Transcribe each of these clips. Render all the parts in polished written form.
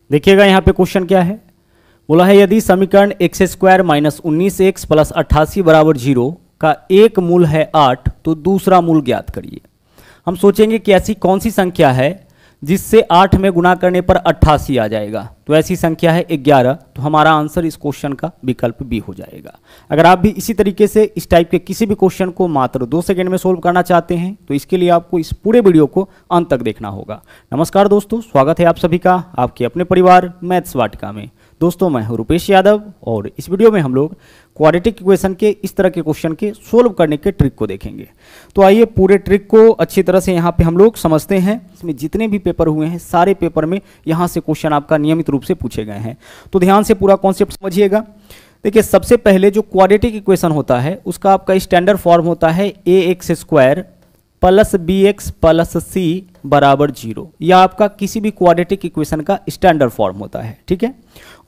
देखिएगा यहाँ पे क्वेश्चन क्या है, बोला है यदि समीकरण x square minus 19x plus 88 बराबर 0 का एक मूल है 8 तो दूसरा मूल ज्ञात करिए। हम सोचेंगे कि ऐसी कौन सी संख्या है जिससे 8 में गुणा करने पर 88 आ जाएगा, तो ऐसी संख्या है 11, तो हमारा आंसर इस क्वेश्चन का विकल्प बी हो जाएगा। अगर आप भी इसी तरीके से इस टाइप के किसी भी क्वेश्चन को मात्र 2 सेकंड में सोल्व करना चाहते हैं तो इसके लिए आपको इस पूरे वीडियो को अंत तक देखना होगा। नमस्कार दोस्तों, स्वागत है आप सभी का आपके अपने परिवार मैथ्स वाटिका में। दोस्तों मैं हूं रुपेश यादव और इस वीडियो में हम लोग क्वाड्रेटिक इक्वेशन के इस तरह के क्वेश्चन के सोल्व करने के ट्रिक को देखेंगे। तो आइए पूरे ट्रिक को अच्छी तरह से यहाँ पे हम लोग समझते हैं। इसमें जितने भी पेपर हुए हैं सारे पेपर में यहाँ से क्वेश्चन आपका नियमित रूप से पूछे गए हैं, तो ध्यान से पूरा कॉन्सेप्ट समझिएगा। देखिए सबसे पहले जो क्वाड्रेटिक इक्वेशन होता है उसका आपका स्टैंडर्ड फॉर्म होता है ax² plus bx plus c बराबर 0। यह आपका किसी भी क्वाड्रेटिक इक्वेशन का स्टैंडर्ड फॉर्म होता है, ठीक है।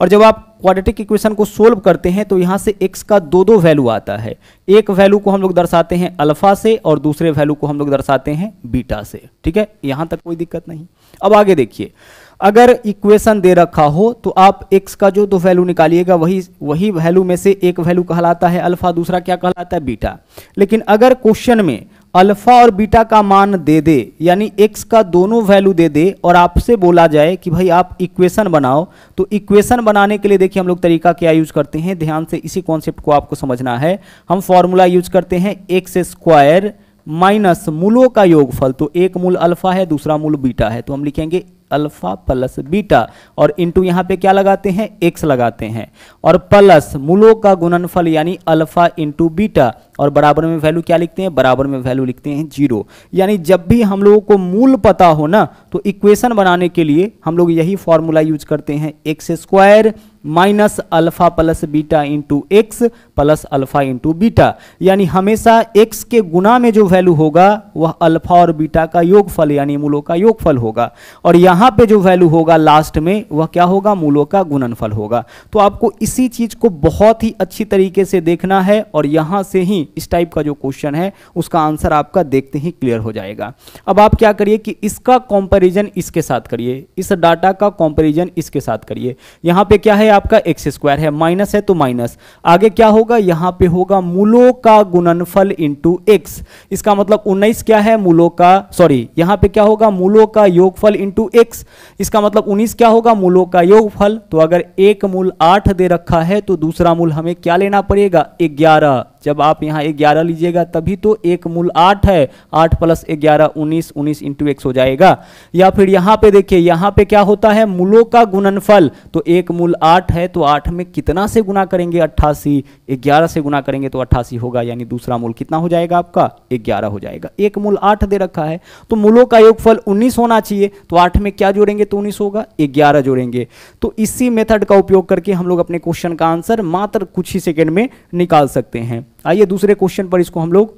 और जब आप क्वाड्रेटिक इक्वेशन को सोल्व करते हैं तो यहाँ से x का दो वैल्यू आता है। एक वैल्यू को हम लोग दर्शाते हैं अल्फा से और दूसरे वैल्यू को हम लोग दर्शाते हैं बीटा से, ठीक है। यहाँ तक कोई दिक्कत नहीं। अब आगे देखिए, अगर इक्वेशन दे रखा हो तो आप x का जो दो वैल्यू निकालिएगा वही वैल्यू में से एक वैल्यू कहलाता है अल्फा, दूसरा क्या कहलाता है बीटा। लेकिन अगर क्वेश्चन में अल्फा और बीटा का मान दे दे, यानी x का दोनों वैल्यू दे दे और आपसे बोला जाए कि भाई आप इक्वेशन बनाओ, तो इक्वेशन बनाने के लिए देखिए हम लोग तरीका क्या यूज करते हैं, ध्यान से इसी कॉन्सेप्ट को आपको समझना है। हम फॉर्मूला यूज करते हैं x² माइनस मूलों का योगफल। तो एक मूल अल्फा है, दूसरा मूल बीटा है, तो हम लिखेंगे अल्फा प्लस बीटा और इंटू यहाँ पे क्या लगाते हैं, x लगाते हैं, और प्लस मूलों का गुणनफल यानी अल्फा इंटू बीटा, और बराबर में वैल्यू क्या लिखते हैं, बराबर में वैल्यू लिखते हैं 0। यानी जब भी हम लोगों को मूल पता हो ना तो इक्वेशन बनाने के लिए हम लोग यही फॉर्मूला यूज करते हैं, x² minus alpha plus beta into x plus alpha into beta. यानी हमेशा x के गुना में जो वैल्यू होगा वह अल्फा और बीटा का योगफल यानी मूलों का योगफल होगा, और यहाँ पे जो वैल्यू होगा लास्ट में वह क्या होगा, मूलों का गुणनफल होगा। तो आपको इसी चीज को बहुत ही अच्छी तरीके से देखना है और यहाँ से ही इस टाइप का जो क्वेश्चन है उसका आंसर आपका देखते ही क्लियर हो जाएगा। अब आप क्या करिए कि इसका कंपैरिजन इसके साथ करिए, इस डाटा का कंपैरिजन इसके साथ करिए। यहाँ पे क्या है आपका x² है, माइनस है तो माइनस, आगे क्या होगा, यहाँ पे होगा मूलों का गुणनफल इंटू x। इसका मतलब 19 क्या है, मूलों का यहाँ पे क्या होगा, मूलों का योगफल इंटू x। इसका मतलब 19 क्या होगा, मूलों का योगफल। तो अगर एक मूल 8 दे रखा है तो दूसरा मूल हमें क्या लेना पड़ेगा, 11। जब आप यहाँ 11 लीजिएगा तभी तो एक मूल 8 है, 8 प्लस 11 19, 19 इंटू x हो जाएगा। या फिर यहाँ पे देखिए, यहाँ पे क्या होता है, मूलों का गुणनफल, तो एक मूल 8 है तो 8 में कितना से गुना करेंगे, 88, 11 से गुना करेंगे तो 88 होगा, यानी दूसरा मूल कितना हो जाएगा आपका, 11 हो जाएगा। एक मूल 8 दे रखा है तो मूलों का योगफल 19 होना चाहिए, तो 8 में क्या जोड़ेंगे तो 19 होगा, 11 जोड़ेंगे। तो इसी मेथड का उपयोग करके हम लोग अपने क्वेश्चन का आंसर मात्र कुछ ही सेकंड में निकाल सकते हैं। आइए दूसरे क्वेश्चन पर इसको हम लोग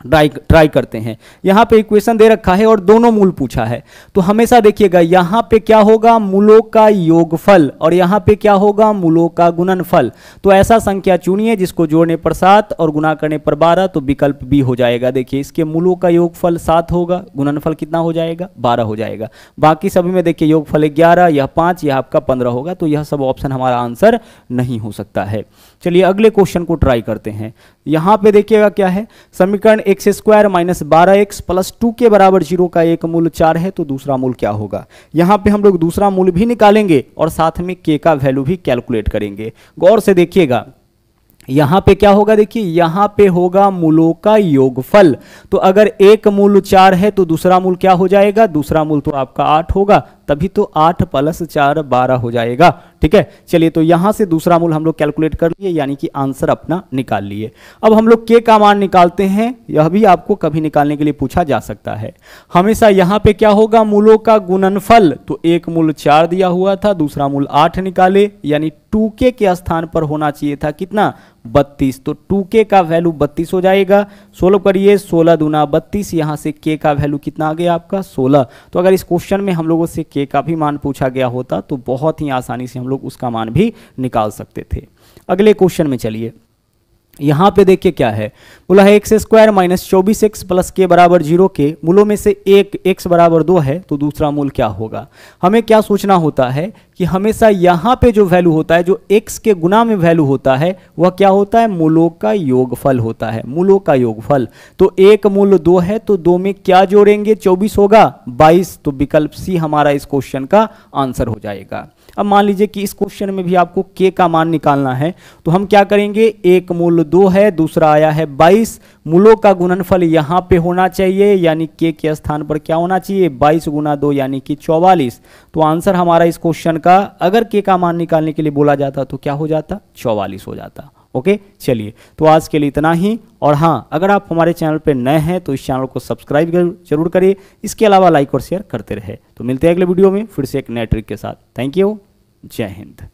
ट्राई करते हैं। यहाँ पे इक्वेशन दे रखा है और दोनों मूल पूछा है, तो हमेशा देखिएगा यहाँ पे क्या होगा, मूलों का योगफल, और यहाँ पे क्या होगा, मूलों का गुणनफल। तो ऐसा संख्या चुनिए जिसको जोड़ने पर 7 और गुना करने पर 12, तो विकल्प बी हो जाएगा। देखिए इसके मूलों का योगफल 7 होगा, गुणनफल कितना हो जाएगा, 12 हो जाएगा। बाकी सभी में देखिए योगफल 11, यह 5, यह आपका 15 होगा, तो यह सब ऑप्शन हमारा आंसर नहीं हो सकता है। चलिए अगले क्वेश्चन को ट्राई करते हैं। यहाँ पे देखिएगा क्या है, समीकरण x² माइनस 12x प्लस 2 के बराबर 0 का एक मूल 4 है तो दूसरा मूल क्या होगा। यहाँ पे हम लोग दूसरा मूल भी निकालेंगे और साथ में k का वैल्यू भी कैलकुलेट करेंगे। गौर से देखिएगा, यहाँ पे क्या होगा, देखिए यहाँ पे होगा मूलों का योगफल। तो अगर एक मूल 4 है तो दूसरा मूल क्या हो जाएगा, दूसरा मूल तो आपका 8 होगा, तभी तो 8 प्लस 4 12 हो जाएगा, ठीक है। चलिए तो यहाँ से दूसरा मूल हम लोग कैलकुलेट कर लिए, यानी कि आंसर अपना निकाल लिए। अब हम लोग के का मान निकालते हैं, यह भी आपको कभी निकालने के लिए पूछा जा सकता है। हमेशा यहाँ पे क्या होगा, मूलों का गुणनफल, तो एक मूल 4 दिया हुआ था, दूसरा मूल 8 निकाले, यानी 2k के स्थान पर होना चाहिए था कितना, 32। तो 2k का वैल्यू 32 हो जाएगा। सोल्व करिए, 16 दूना 32, यहाँ से k का वैल्यू कितना आ गया आपका, 16। तो अगर इस क्वेश्चन में हम लोगों से k का भी मान पूछा गया होता तो बहुत ही आसानी से हम लोग उसका मान भी निकाल सकते थे। अगले क्वेश्चन में चलिए, यहाँ पे देखिए क्या है, बोला है x square minus 24x plus के बराबर 0 के मूलों में से एक x बराबर 2 है, तो दूसरा मूल क्या होगा। हमें क्या सोचना होता है कि हमेशा यहाँ पे जो वैल्यू होता है, जो x के गुना में वैल्यू होता है, वह क्या होता है, मूलों का योगफल होता है, मूलों का योगफल। तो एक मूल 2 है, तो 2 में क्या जोड़ेंगे, 24 होगा 22, तो विकल्प सी हमारा इस क्वेश्चन का आंसर हो जाएगा। अब मान लीजिए कि इस क्वेश्चन में भी आपको k का मान निकालना है, तो हम क्या करेंगे, एक मूल 2 है, दूसरा आया है 22, मूलों का गुणनफल यहाँ पे होना चाहिए, यानी k के स्थान पर क्या होना चाहिए, 22 गुना 2 यानी कि 44। तो आंसर हमारा इस क्वेश्चन का अगर k का मान निकालने के लिए बोला जाता तो क्या हो जाता, 44 हो जाता। ओके, चलिए तो आज के लिए इतना ही। और हाँ, अगर आप हमारे चैनल पर नए हैं तो इस चैनल को सब्सक्राइब जरूर करिए, इसके अलावा लाइक और शेयर करते रहे। तो मिलते हैं अगले वीडियो में फिर से एक नए ट्रिक के साथ। थैंक यू, जय हिंद।